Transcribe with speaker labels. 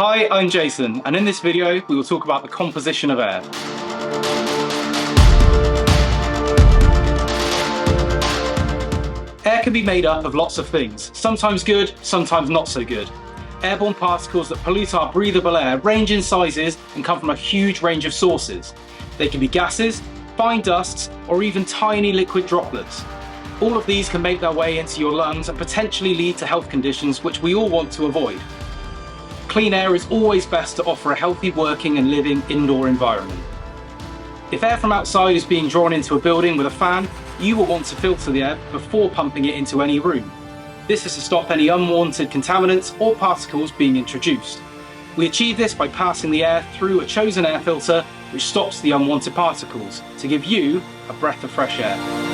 Speaker 1: Hi, I'm Jason, and in this video we will talk about the composition of air. Air can be made up of lots of things, sometimes good, sometimes not so good. Airborne particles that pollute our breathable air range in sizes and come from a huge range of sources. They can be gases, fine dusts, or even tiny liquid droplets. All of these can make their way into your lungs and potentially lead to health conditions which we all want to avoid. Clean air is always best to offer a healthy working and living indoor environment. If air from outside is being drawn into a building with a fan, you will want to filter the air before pumping it into any room. This is to stop any unwanted contaminants or particles being introduced. We achieve this by passing the air through a chosen air filter which stops the unwanted particles to give you a breath of fresh air.